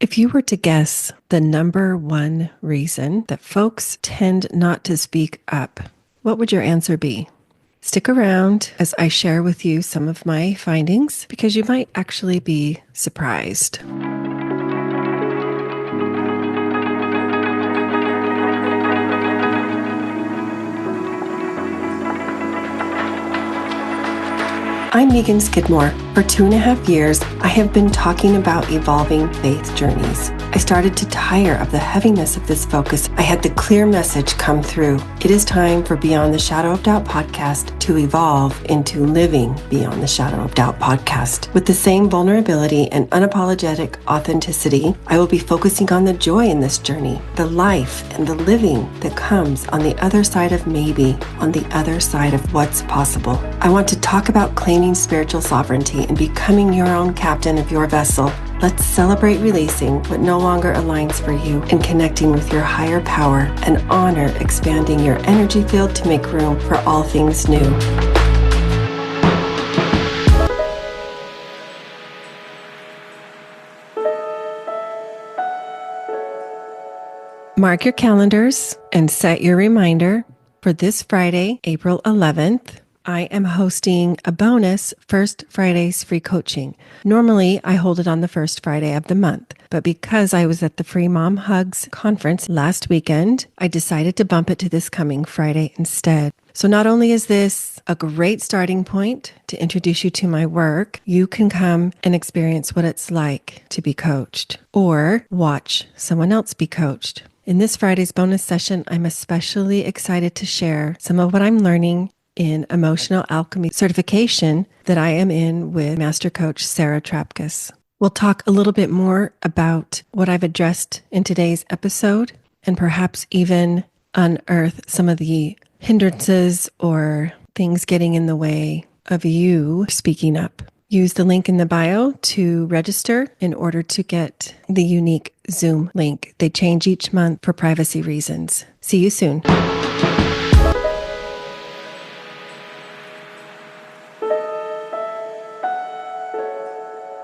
If you were to guess the number one reason that folks tend not to speak up, what would your answer be? Stick around as I share with you some of my findings because you might actually be surprised. I'm Megan Skidmore. For 2.5 years, I have been talking about evolving faith journeys. I started to tire of the heaviness of this focus. I had the clear message come through. It is time for Beyond the Shadow of Doubt podcast to evolve into Living Beyond the Shadow of Doubt podcast. With the same vulnerability and unapologetic authenticity, I will be focusing on the joy in this journey, the life and the living that comes on the other side of maybe, on the other side of what's possible. I want to talk about claiming spiritual sovereignty and becoming your own captain of your vessel. Let's celebrate releasing what no longer aligns for you and connecting with your higher power and honor expanding your energy field to make room for all things new. Mark your calendars and set your reminder for this Friday, April 11th. I am hosting a bonus First Fridays free coaching. Normally, I hold it on the first Friday of the month, but because I was at the Free Mom Hugs conference last weekend, I decided to bump it to this coming Friday instead. So not only is this a great starting point to introduce you to my work, you can come and experience what it's like to be coached or watch someone else be coached. In this Friday's bonus session, I'm especially excited to share some of what I'm learning in emotional alchemy certification that I am in with Master Coach Sarah Trapkas. We'll talk a little bit more about what I've addressed in today's episode and perhaps even unearth some of the hindrances or things getting in the way of you speaking up. Use the link in the bio to register in order to get the unique Zoom link. They change each month for privacy reasons. See you soon.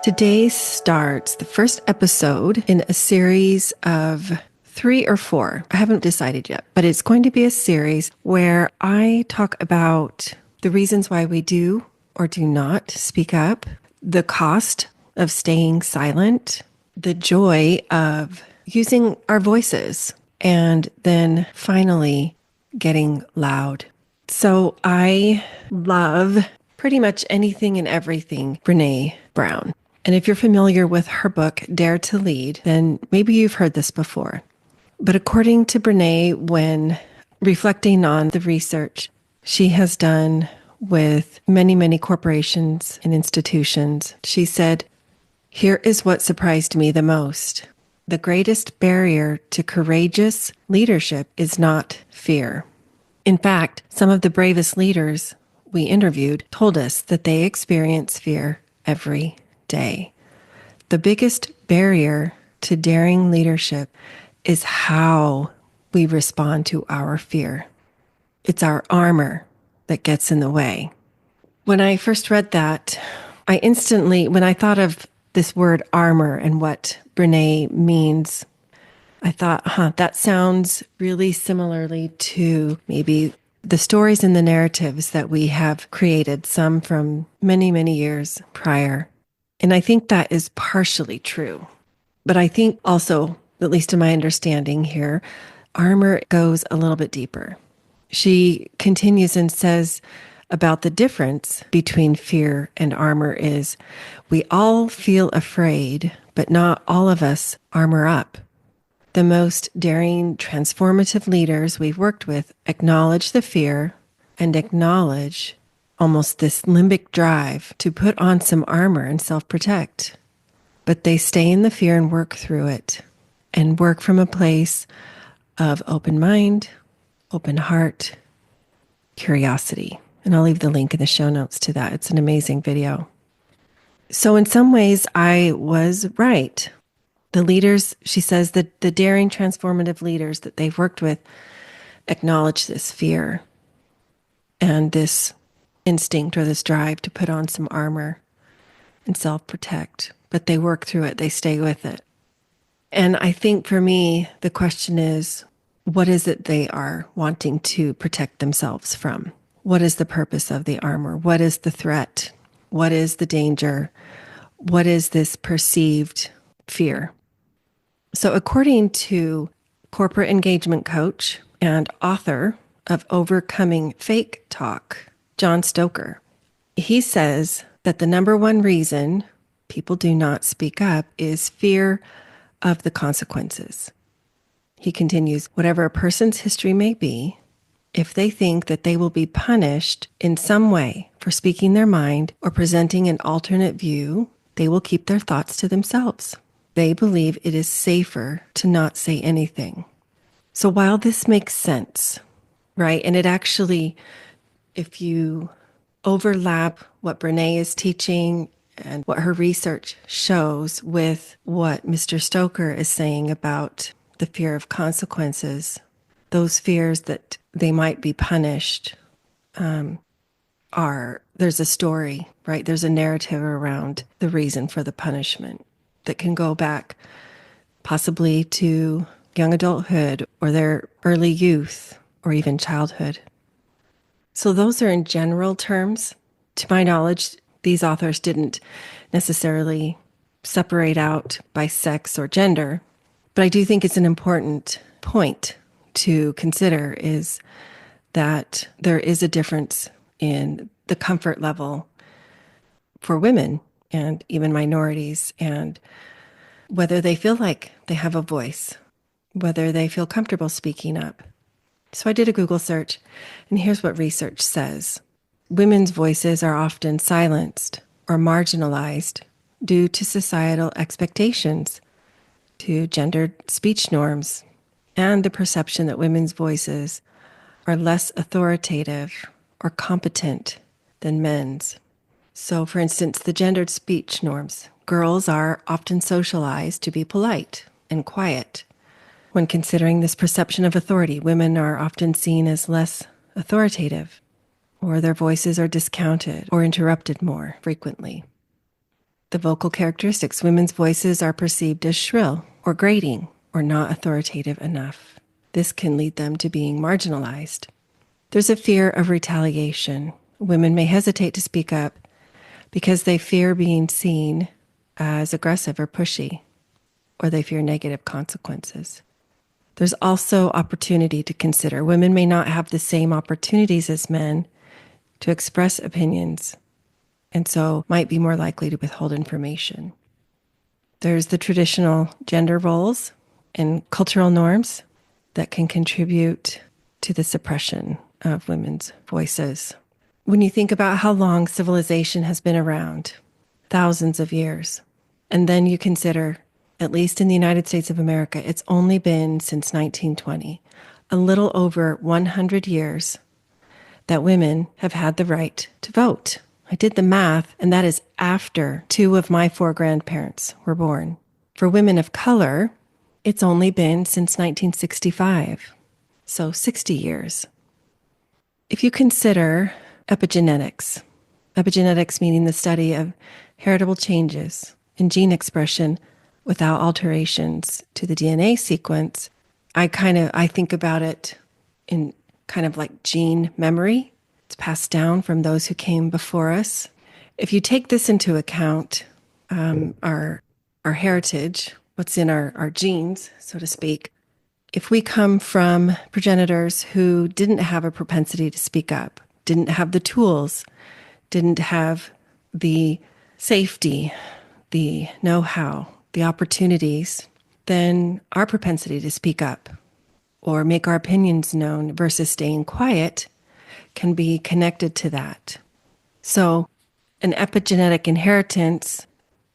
Today starts the first episode in a series of 3 or 4. I haven't decided yet, but it's going to be a series where I talk about the reasons why we do or do not speak up, the cost of staying silent, the joy of using our voices, and then finally getting loud. So I love pretty much anything and everything Brené Brown. And if you're familiar with her book, Dare to Lead, then maybe you've heard this before. But according to Brené, when reflecting on the research she has done with many, many corporations and institutions, she said, "Here is what surprised me the most. The greatest barrier to courageous leadership is not fear." In fact, some of the bravest leaders we interviewed told us that they experience fear every day. The biggest barrier to daring leadership is how we respond to our fear. It's our armor that gets in the way. When I first read that, when I thought of this word armor and what Brené means, I thought, that sounds really similarly to maybe the stories and the narratives that we have created, some from many, many years prior. And I think that is partially true. But I think also, at least in my understanding here, armor goes a little bit deeper. She continues and says about the difference between fear and armor is we all feel afraid, but not all of us armor up. The most daring, transformative leaders we've worked with acknowledge the fear and acknowledge almost this limbic drive to put on some armor and self-protect. But they stay in the fear and work through it and work from a place of open mind, open heart, curiosity. And I'll leave the link in the show notes to that. It's an amazing video. So in some ways, I was right. The leaders, she says, that the daring, transformative leaders that they've worked with acknowledge this fear and this instinct or this drive to put on some armor and self-protect. But they work through it. They stay with it. And I think for me, the question is, what is it they are wanting to protect themselves from? What is the purpose of the armor? What is the threat? What is the danger? What is this perceived fear? So, according to corporate engagement coach and author of Overcoming Fake Talk, John Stoker, he says that the number one reason people do not speak up is fear of the consequences. He continues, whatever a person's history may be, if they think that they will be punished in some way for speaking their mind or presenting an alternate view, they will keep their thoughts to themselves. They believe it is safer to not say anything. So while this makes sense, right, and it actually, if you overlap what Brene is teaching and what her research shows with what Mr. Stoker is saying about the fear of consequences, those fears that they might be punished, there's a story, right? There's a narrative around the reason for the punishment that can go back possibly to young adulthood or their early youth or even childhood. So those are in general terms. To my knowledge, these authors didn't necessarily separate out by sex or gender, but I do think it's an important point to consider is that there is a difference in the comfort level for women and even minorities, and whether they feel like they have a voice, whether they feel comfortable speaking up. So I did a Google search, and here's what research says. Women's voices are often silenced or marginalized due to societal expectations, to gendered speech norms, and the perception that women's voices are less authoritative or competent than men's. So, for instance, the gendered speech norms. Girls are often socialized to be polite and quiet. When considering this perception of authority, women are often seen as less authoritative, or their voices are discounted or interrupted more frequently. The vocal characteristics. Women's voices are perceived as shrill or grating or not authoritative enough. This can lead them to being marginalized. There's a fear of retaliation. Women may hesitate to speak up because they fear being seen as aggressive or pushy, or they fear negative consequences. There's also opportunity to consider. Women may not have the same opportunities as men to express opinions, and so might be more likely to withhold information. There's the traditional gender roles and cultural norms that can contribute to the suppression of women's voices. When you think about how long civilization has been around, thousands of years, and then you consider, at least in the United States of America, it's only been since 1920, a little over 100 years, that women have had the right to vote. I did the math, and that is after 2 of my 4 grandparents were born. For women of color, it's only been since 1965, so 60 years. If you consider epigenetics meaning the study of heritable changes in gene expression without alterations to the DNA sequence, I think about it in kind of like gene memory. It's passed down from those who came before us. If you take this into account, our heritage, what's in our genes, so to speak, if we come from progenitors who didn't have a propensity to speak up, didn't have the tools, didn't have the safety, the know-how, the opportunities, then our propensity to speak up or make our opinions known versus staying quiet can be connected to that. So an epigenetic inheritance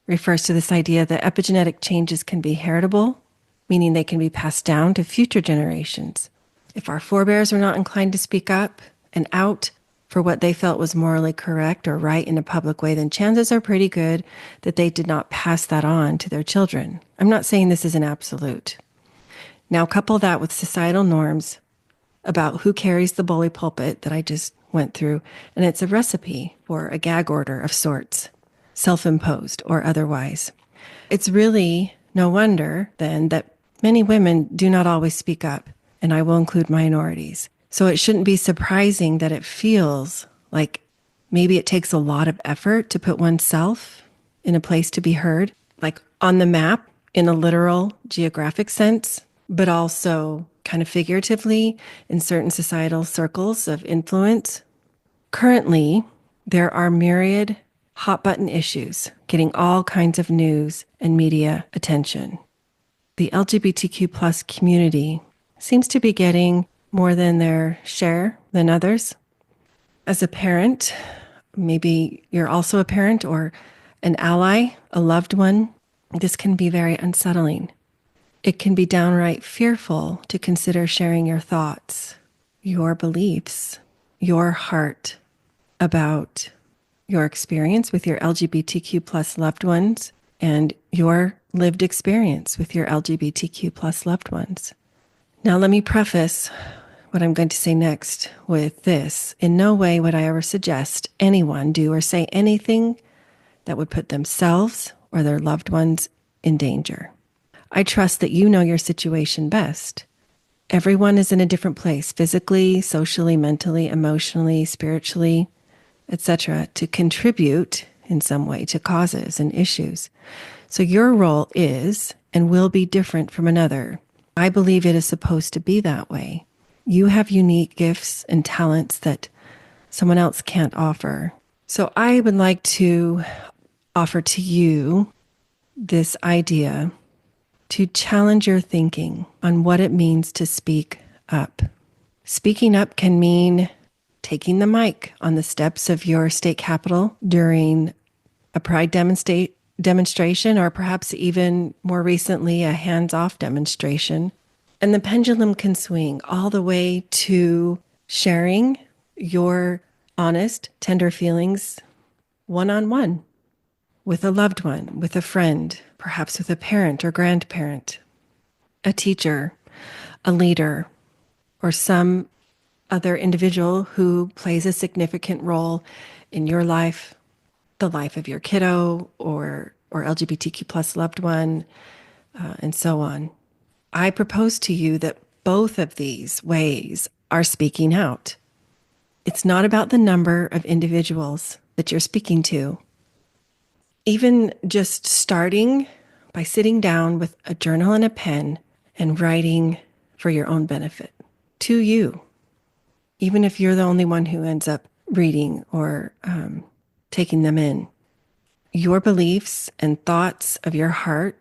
refers to this idea that epigenetic changes can be heritable, meaning they can be passed down to future generations. If our forebears were not inclined to speak up and out for what they felt was morally correct or right in a public way, then chances are pretty good that they did not pass that on to their children. I'm not saying this is an absolute. Now, couple that with societal norms about who carries the bully pulpit that I just went through, and it's a recipe for a gag order of sorts, self-imposed or otherwise. It's really No wonder, then, that many women do not always speak up, and I will include minorities. So it shouldn't be surprising that it feels like maybe it takes a lot of effort to put oneself in a place to be heard, like on the map in a literal geographic sense, but also kind of figuratively in certain societal circles of influence. Currently, there are myriad hot button issues getting all kinds of news and media attention. The LGBTQ plus community seems to be getting more than their share than others. As a parent, maybe you're also a parent or an ally, a loved one, this can be very unsettling. It can be downright fearful to consider sharing your thoughts, your beliefs, your heart about your experience with your LGBTQ plus loved ones and your lived experience with your LGBTQ plus loved ones. Now, let me preface what I'm going to say next with this. In no way would I ever suggest anyone do or say anything that would put themselves or their loved ones in danger. I trust that you know your situation best. Everyone is in a different place, physically, socially, mentally, emotionally, spiritually, etc., to contribute in some way to causes and issues. So your role is and will be different from another. I believe it is supposed to be that way. You have unique gifts and talents that someone else can't offer. So I would like to offer to you this idea to challenge your thinking on what it means to speak up. Speaking up can mean taking the mic on the steps of your state capitol during a pride demonstration, or perhaps even more recently, a hands-off demonstration. And the pendulum can swing all the way to sharing your honest, tender feelings one-on-one with a loved one, with a friend, perhaps with a parent or grandparent, a teacher, a leader, or some other individual who plays a significant role in your life, the life of your kiddo or LGBTQ plus loved one, and so on. I propose to you that both of these ways are speaking out. It's not about the number of individuals that you're speaking to. Even just starting by sitting down with a journal and a pen and writing for your own benefit to you, even if you're the only one who ends up reading or taking them in. Your beliefs and thoughts of your heart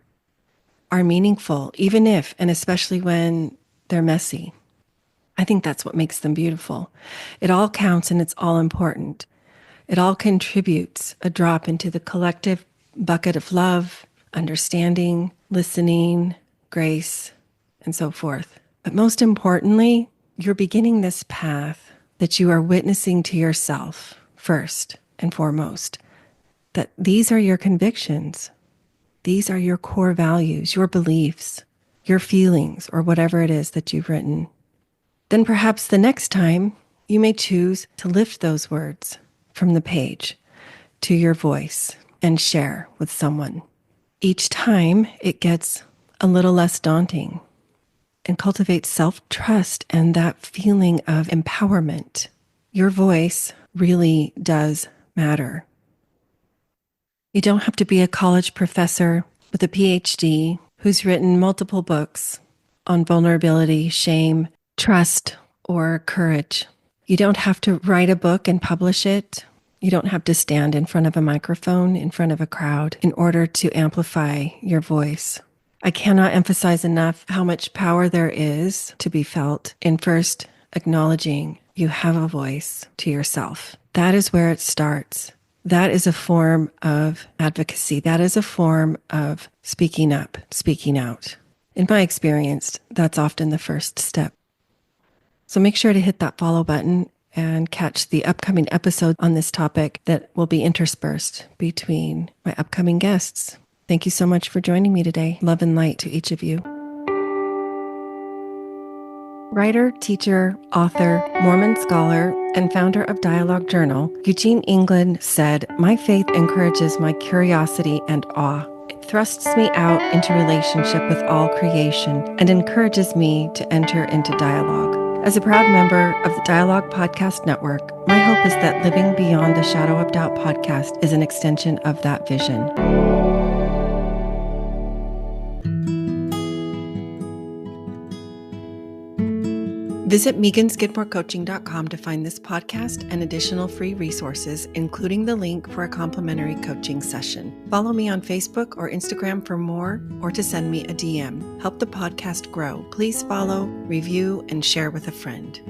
are meaningful, even if, and especially when they're messy. I think that's what makes them beautiful. It all counts and it's all important. It all contributes a drop into the collective bucket of love, understanding, listening, grace, and so forth. But most importantly, you're beginning this path that you are witnessing to yourself first and foremost, that these are your convictions. These are your core values, your beliefs, your feelings, or whatever it is that you've written. Then perhaps the next time you may choose to lift those words from the page to your voice and share with someone. Each time it gets a little less daunting and cultivates self-trust and that feeling of empowerment. Your voice really does matter. You don't have to be a college professor with a PhD who's written multiple books on vulnerability, shame, trust, or courage. You don't have to write a book and publish it. You don't have to stand in front of a microphone, in front of a crowd, in order to amplify your voice. I cannot emphasize enough how much power there is to be felt in first acknowledging you have a voice to yourself. That is where it starts. That is a form of advocacy. That is a form of speaking up, speaking out. In my experience, that's often the first step. So make sure to hit that follow button and catch the upcoming episode on this topic that will be interspersed between my upcoming guests. Thank you so much for joining me today. Love and light to each of you. Writer, teacher, author, Mormon scholar, and founder of Dialogue Journal, Eugene England said, "My faith encourages my curiosity and awe. It thrusts me out into relationship with all creation and encourages me to enter into dialogue. As a proud member of the Dialogue Podcast Network, my hope is that Living Beyond the Shadow of Doubt podcast is an extension of that vision. Visit MeganSkidmoreCoaching.com to find this podcast and additional free resources, including the link for a complimentary coaching session. Follow me on Facebook or Instagram for more, or to send me a DM. Help the podcast grow. Please follow, review, and share with a friend.